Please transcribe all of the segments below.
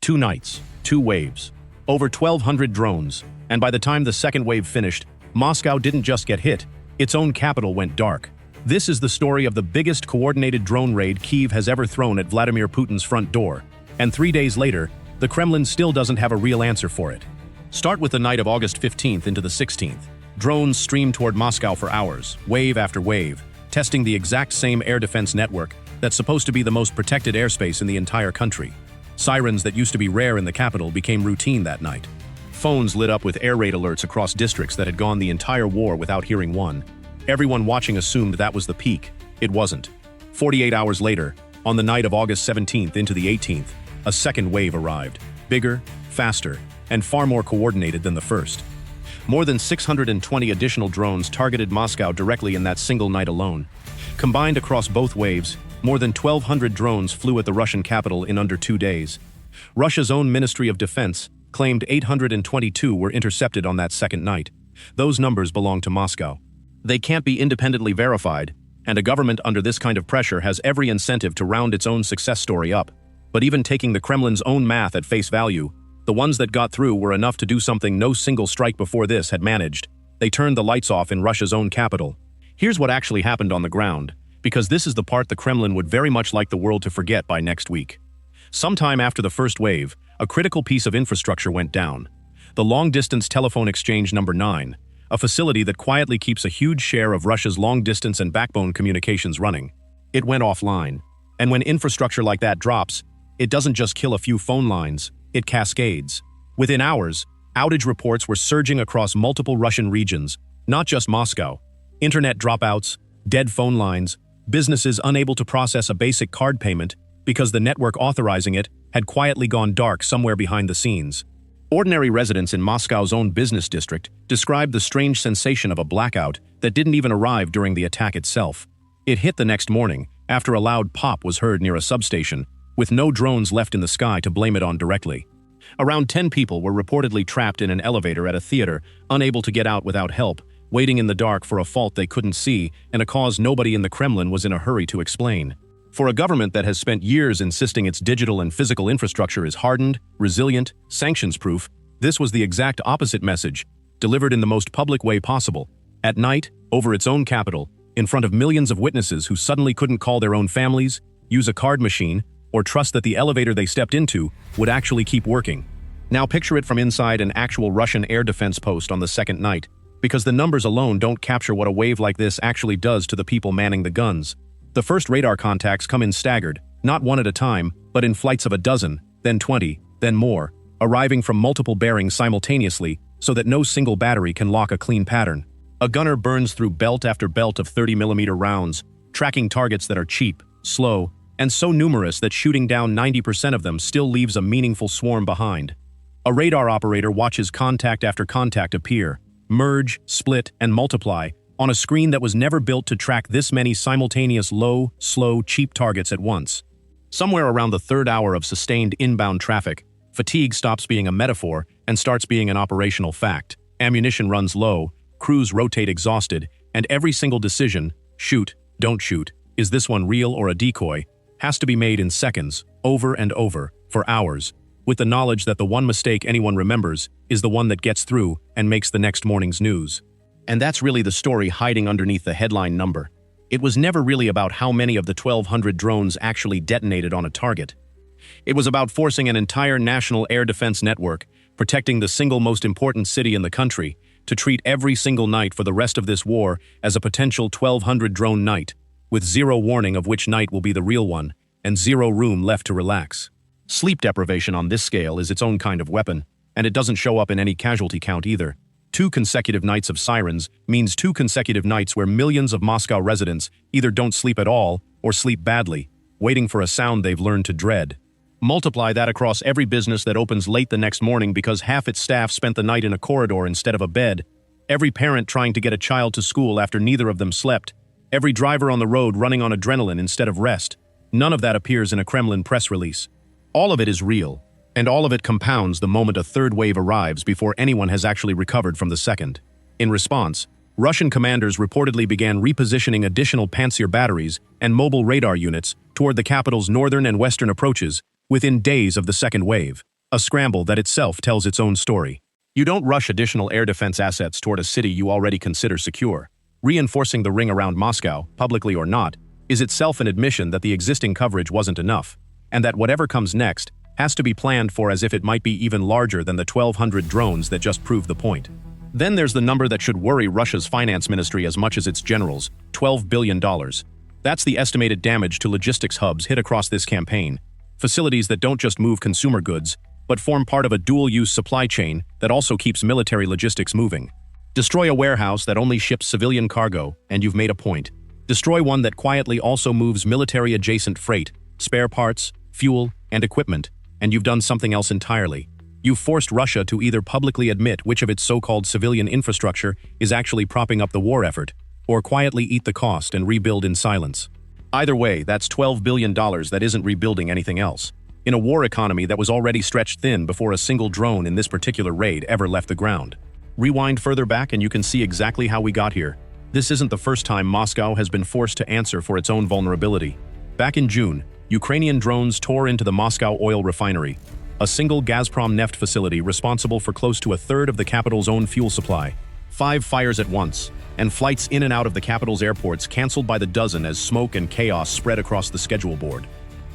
2 nights, 2 waves, over 1,200 drones, and by the time the second wave finished, Moscow didn't just get hit, its own capital went dark. This is the story of the biggest coordinated drone raid Kyiv has ever thrown at Vladimir Putin's front door, and 3 days later, the Kremlin still doesn't have a real answer for it. Start with the night of August 15th into the 16th. Drones streamed toward Moscow for hours, wave after wave, testing the exact same air defense network that's supposed to be the most protected airspace in the entire country. Sirens that used to be rare in the capital became routine that night. Phones lit up with air raid alerts across districts that had gone the entire war without hearing one. Everyone watching assumed that was the peak. It wasn't. 48 hours later, on the night of August 17th into the 18th, a second wave arrived, bigger, faster, and far more coordinated than the first. More than 620 additional drones targeted Moscow directly in that single night alone. Combined across both waves, more than 1,200 drones flew at the Russian capital in under 2 days. Russia's own Ministry of Defense claimed 822 were intercepted on that second night. Those numbers belong to Moscow. They can't be independently verified, and a government under this kind of pressure has every incentive to round its own success story up. But even taking the Kremlin's own math at face value, the ones that got through were enough to do something no single strike before this had managed. They turned the lights off in Russia's own capital. Here's what actually happened on the ground, because this is the part the Kremlin would very much like the world to forget by next week. Sometime after the first wave, a critical piece of infrastructure went down. The long-distance telephone exchange number 9, a facility that quietly keeps a huge share of Russia's long-distance and backbone communications running. It went offline. And when infrastructure like that drops, it doesn't just kill a few phone lines, it cascades. Within hours, outage reports were surging across multiple Russian regions, not just Moscow. Internet dropouts, dead phone lines, businesses unable to process a basic card payment because the network authorizing it had quietly gone dark somewhere behind the scenes. Ordinary residents in Moscow's own business district described the strange sensation of a blackout that didn't even arrive during the attack itself. It hit the next morning after a loud pop was heard near a substation, with no drones left in the sky to blame it on directly. Around 10 people were reportedly trapped in an elevator at a theater, unable to get out without help, waiting in the dark for a fault they couldn't see and a cause nobody in the Kremlin was in a hurry to explain. For a government that has spent years insisting its digital and physical infrastructure is hardened, resilient, sanctions-proof, this was the exact opposite message, delivered in the most public way possible, at night, over its own capital, in front of millions of witnesses who suddenly couldn't call their own families, use a card machine, or trust that the elevator they stepped into would actually keep working. Now picture it from inside an actual Russian air defense post on the second night, because the numbers alone don't capture what a wave like this actually does to the people manning the guns. The first radar contacts come in staggered, not one at a time, but in flights of a dozen, then 20, then more, arriving from multiple bearings simultaneously so that no single battery can lock a clean pattern. A gunner burns through belt after belt of 30mm rounds, tracking targets that are cheap, slow, and so numerous that shooting down 90% of them still leaves a meaningful swarm behind. A radar operator watches contact after contact appear, merge, split, and multiply on a screen that was never built to track this many simultaneous low, slow, cheap targets at once. Somewhere around the third hour of sustained inbound traffic, fatigue stops being a metaphor and starts being an operational fact. Ammunition runs low, crews rotate exhausted, and every single decision, shoot, don't shoot, is this one real or a decoy, has to be made in seconds, over and over, for hours, with the knowledge that the one mistake anyone remembers is the one that gets through and makes the next morning's news. And that's really the story hiding underneath the headline number. It was never really about how many of the 1,200 drones actually detonated on a target. It was about forcing an entire national air defense network, protecting the single most important city in the country, to treat every single night for the rest of this war as a potential 1,200 drone night, with zero warning of which night will be the real one, and zero room left to relax. Sleep deprivation on this scale is its own kind of weapon, and it doesn't show up in any casualty count either. 2 consecutive nights of sirens means 2 consecutive nights where millions of Moscow residents either don't sleep at all or sleep badly, waiting for a sound they've learned to dread. Multiply that across every business that opens late the next morning because half its staff spent the night in a corridor instead of a bed, every parent trying to get a child to school after neither of them slept, every driver on the road running on adrenaline instead of rest. None of that appears in a Kremlin press release. All of it is real, and all of it compounds the moment a third wave arrives before anyone has actually recovered from the second. In response, Russian commanders reportedly began repositioning additional Pantsir batteries and mobile radar units toward the capital's northern and western approaches within days of the second wave. A scramble that itself tells its own story. You don't rush additional air defense assets toward a city you already consider secure. Reinforcing the ring around Moscow, publicly or not, is itself an admission that the existing coverage wasn't enough, and that whatever comes next has to be planned for as if it might be even larger than the 1,200 drones that just proved the point. Then there's the number that should worry Russia's finance ministry as much as its generals, $12 billion. That's the estimated damage to logistics hubs hit across this campaign, facilities that don't just move consumer goods, but form part of a dual-use supply chain that also keeps military logistics moving. Destroy a warehouse that only ships civilian cargo, and you've made a point. Destroy one that quietly also moves military-adjacent freight, spare parts, fuel, and equipment, and you've done something else entirely. You've forced Russia to either publicly admit which of its so-called civilian infrastructure is actually propping up the war effort, or quietly eat the cost and rebuild in silence. Either way, that's $12 billion that isn't rebuilding anything else. In a war economy that was already stretched thin before a single drone in this particular raid ever left the ground. Rewind further back and you can see exactly how we got here. This isn't the first time Moscow has been forced to answer for its own vulnerability. Back in June, Ukrainian drones tore into the Moscow oil refinery, a single Gazprom neft facility responsible for close to a third of the capital's own fuel supply. 5 fires at once, and flights in and out of the capital's airports canceled by the dozen as smoke and chaos spread across the schedule board.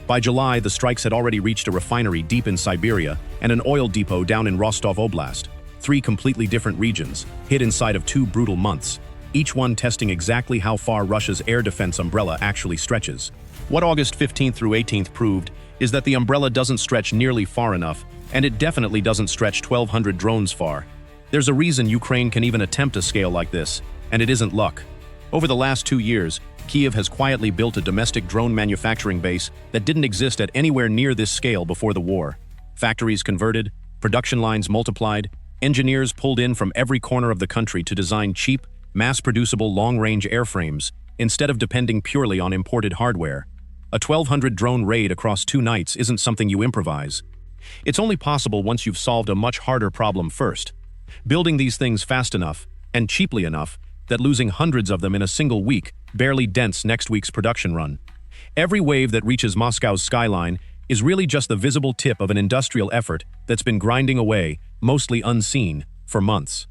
By July, the strikes had already reached a refinery deep in Siberia and an oil depot down in Rostov Oblast. 3 completely different regions, hit inside of 2 brutal months, each one testing exactly how far Russia's air defense umbrella actually stretches. What August 15th through 18th proved is that the umbrella doesn't stretch nearly far enough, and it definitely doesn't stretch 1,200 drones far. There's a reason Ukraine can even attempt a scale like this, and it isn't luck. Over the last 2 years, Kyiv has quietly built a domestic drone manufacturing base that didn't exist at anywhere near this scale before the war. Factories converted, production lines multiplied, engineers pulled in from every corner of the country to design cheap, mass-producible long-range airframes instead of depending purely on imported hardware. A 1,200 drone raid across 2 nights isn't something you improvise. It's only possible once you've solved a much harder problem first. Building these things fast enough, and cheaply enough, that losing hundreds of them in a single week barely dents next week's production run. Every wave that reaches Moscow's skyline is really just the visible tip of an industrial effort that's been grinding away, mostly unseen, for months.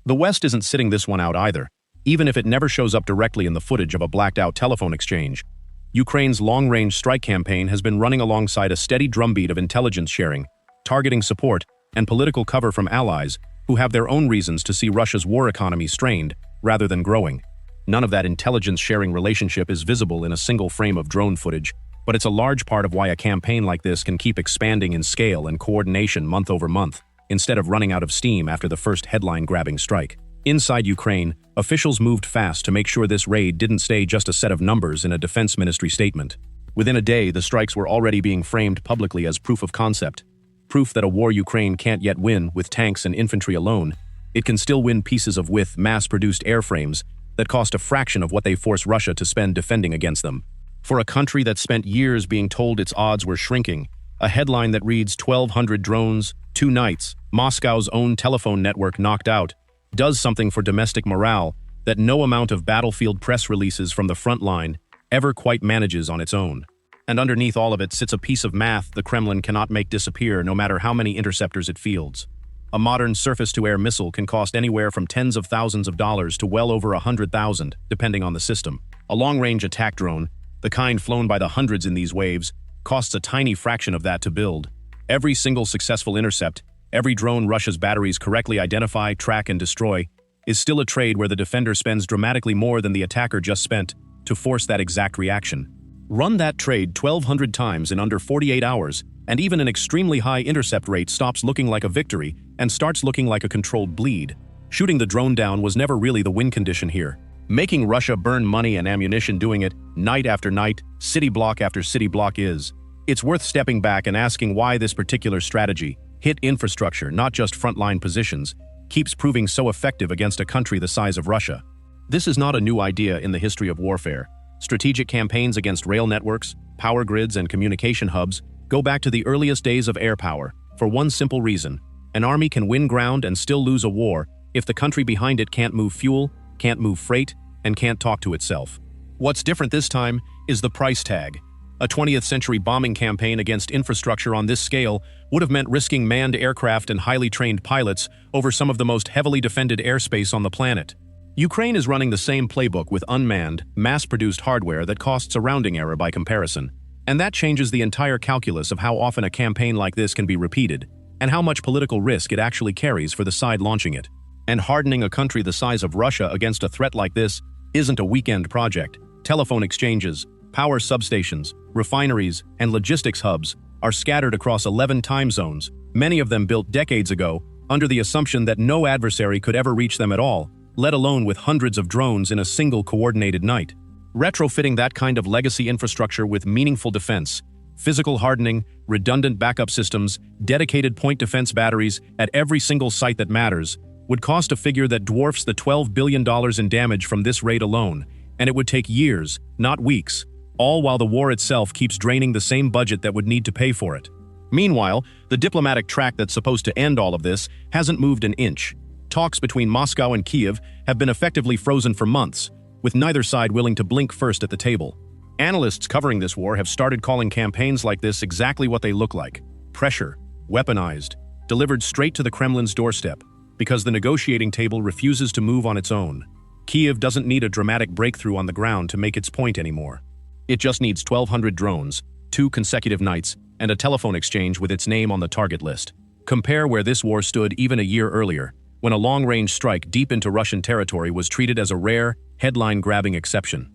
The West isn't sitting this one out either, even if it never shows up directly in the footage of a blacked-out telephone exchange. Ukraine's long-range strike campaign has been running alongside a steady drumbeat of intelligence sharing, targeting support, and political cover from allies who have their own reasons to see Russia's war economy strained rather than growing. None of that intelligence-sharing relationship is visible in a single frame of drone footage, but it's a large part of why a campaign like this can keep expanding in scale and coordination month over month, instead of running out of steam after the first headline-grabbing strike. Inside Ukraine, officials moved fast to make sure this raid didn't stay just a set of numbers in a defense ministry statement. Within a day, the strikes were already being framed publicly as proof of concept. Proof that a war Ukraine can't yet win with tanks and infantry alone. It can still win pieces of with mass-produced airframes that cost a fraction of what they force Russia to spend defending against them. For a country that spent years being told its odds were shrinking, a headline that reads 1,200 drones, 2 nights, Moscow's own telephone network knocked out, does something for domestic morale that no amount of battlefield press releases from the front line ever quite manages on its own. And underneath all of it sits a piece of math the Kremlin cannot make disappear no matter how many interceptors it fields. A modern surface-to-air missile can cost anywhere from tens of thousands of dollars to well over 100,000, depending on the system. A long-range attack drone, the kind flown by the hundreds in these waves, costs a tiny fraction of that to build. Every single successful intercept, every drone Russia's batteries correctly identify, track, and destroy, is still a trade where the defender spends dramatically more than the attacker just spent to force that exact reaction. Run that trade 1,200 times in under 48 hours, and even an extremely high intercept rate stops looking like a victory and starts looking like a controlled bleed. Shooting the drone down was never really the win condition here. Making Russia burn money and ammunition doing it night after night, city block after city block is. It's worth stepping back and asking why this particular strategy, hit infrastructure, not just frontline positions, keeps proving so effective against a country the size of Russia. This is not a new idea in the history of warfare. Strategic campaigns against rail networks, power grids, and communication hubs go back to the earliest days of air power, for one simple reason. An army can win ground and still lose a war if the country behind it can't move fuel, can't move freight, and can't talk to itself. What's different this time is the price tag. A 20th-century bombing campaign against infrastructure on this scale would have meant risking manned aircraft and highly trained pilots over some of the most heavily defended airspace on the planet. Ukraine is running the same playbook with unmanned, mass-produced hardware that costs a rounding error by comparison. And that changes the entire calculus of how often a campaign like this can be repeated, and how much political risk it actually carries for the side launching it. And hardening a country the size of Russia against a threat like this isn't a weekend project. Telephone exchanges, power substations, refineries, and logistics hubs are scattered across 11 time zones, many of them built decades ago, under the assumption that no adversary could ever reach them at all, let alone with hundreds of drones in a single coordinated night. Retrofitting that kind of legacy infrastructure with meaningful defense, physical hardening, redundant backup systems, dedicated point defense batteries at every single site that matters, would cost a figure that dwarfs the $12 billion in damage from this raid alone, and it would take years, not weeks, all while the war itself keeps draining the same budget that would need to pay for it. Meanwhile, the diplomatic track that's supposed to end all of this hasn't moved an inch. Talks between Moscow and Kiev have been effectively frozen for months, with neither side willing to blink first at the table. Analysts covering this war have started calling campaigns like this exactly what they look like: pressure, weaponized, delivered straight to the Kremlin's doorstep, because the negotiating table refuses to move on its own. Kiev doesn't need a dramatic breakthrough on the ground to make its point anymore. It just needs 1,200 drones, 2 consecutive nights, and a telephone exchange with its name on the target list. Compare where this war stood even a year earlier, when a long-range strike deep into Russian territory was treated as a rare, headline-grabbing exception.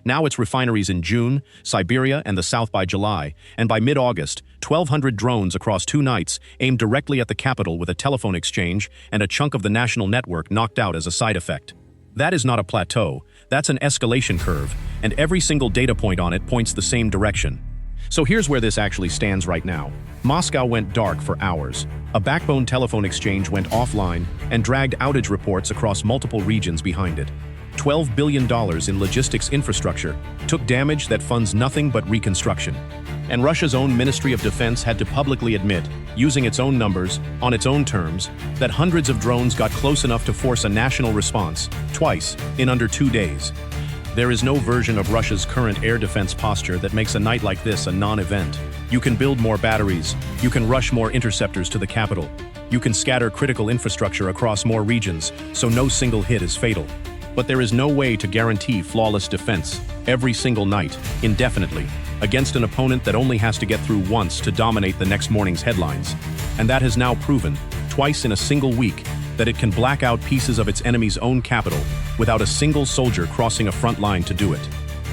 Now it's refineries in June, Siberia, and the South by July, and by mid-August, 1,200 drones across 2 nights aimed directly at the capital with a telephone exchange and a chunk of the national network knocked out as a side effect. That is not a plateau, that's an escalation curve, and every single data point on it points the same direction. So here's where this actually stands right now. Moscow went dark for hours. A backbone telephone exchange went offline and dragged outage reports across multiple regions behind it. $12 billion in logistics infrastructure took damage that funds nothing but reconstruction. And Russia's own Ministry of Defense had to publicly admit, using its own numbers, on its own terms, that hundreds of drones got close enough to force a national response, twice, in under 2 days. There is no version of Russia's current air defense posture that makes a night like this a non-event. You can build more batteries, you can rush more interceptors to the capital, you can scatter critical infrastructure across more regions, so no single hit is fatal. But there is no way to guarantee flawless defense, every single night, indefinitely, against an opponent that only has to get through once to dominate the next morning's headlines. And that has now proven, twice in a single week, that it can black out pieces of its enemy's own capital without a single soldier crossing a front line to do it.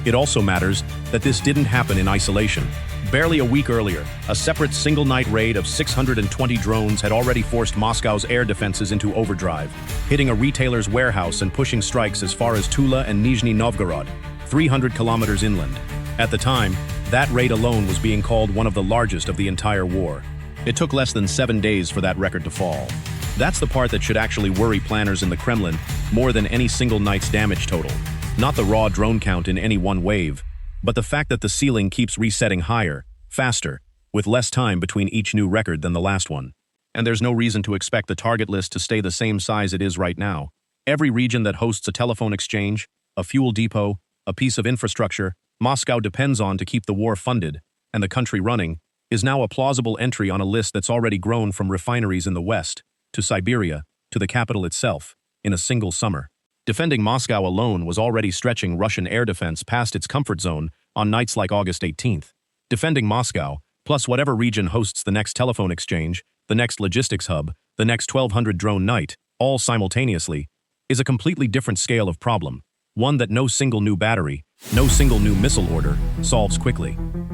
It also matters that this didn't happen in isolation. Barely a week earlier, a separate single-night raid of 620 drones had already forced Moscow's air defenses into overdrive, hitting a retailer's warehouse and pushing strikes as far as Tula and Nizhny Novgorod, 300 kilometers inland. At the time, that raid alone was being called one of the largest of the entire war. It took less than 7 days for that record to fall. That's the part that should actually worry planners in the Kremlin more than any single night's damage total. Not the raw drone count in any one wave, but the fact that the ceiling keeps resetting higher, faster, with less time between each new record than the last one. And there's no reason to expect the target list to stay the same size it is right now. Every region that hosts a telephone exchange, a fuel depot, a piece of infrastructure Moscow depends on to keep the war funded and the country running, is now a plausible entry on a list that's already grown from refineries in the west, to Siberia, to the capital itself, in a single summer. Defending Moscow alone was already stretching Russian air defense past its comfort zone on nights like August 18th. Defending Moscow, plus whatever region hosts the next telephone exchange, the next logistics hub, the next 1,200 drone night, all simultaneously, is a completely different scale of problem, one that no single new battery, no single new missile order, solves quickly.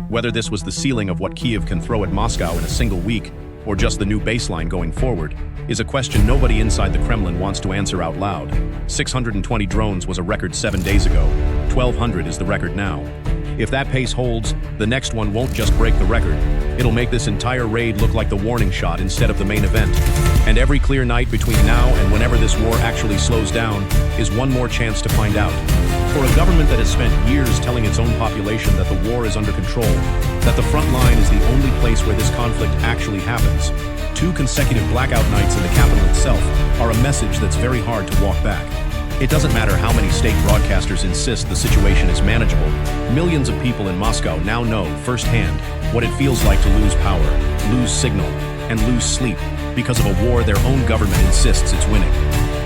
Whether this was the ceiling of what Kiev can throw at Moscow in a single week, or just the new baseline going forward, is a question nobody inside the Kremlin wants to answer out loud. 620 drones was a record 7 days ago. 1,200 is the record now. If that pace holds, the next one won't just break the record. It'll make this entire raid look like the warning shot instead of the main event. And every clear night between now and whenever this war actually slows down is one more chance to find out. For a government that has spent years telling its own population that the war is under control, that the front line is the only place where this conflict actually happens, 2 consecutive blackout nights in the capital itself are a message that's very hard to walk back. It doesn't matter how many state broadcasters insist the situation is manageable. Millions of people in Moscow now know firsthand what it feels like to lose power, lose signal, and lose sleep because of a war their own government insists it's winning.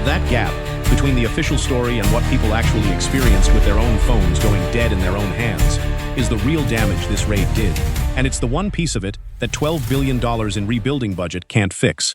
That gap between the official story and what people actually experienced with their own phones going dead in their own hands is the real damage this raid did. And it's the one piece of it that $12 billion in rebuilding budget can't fix.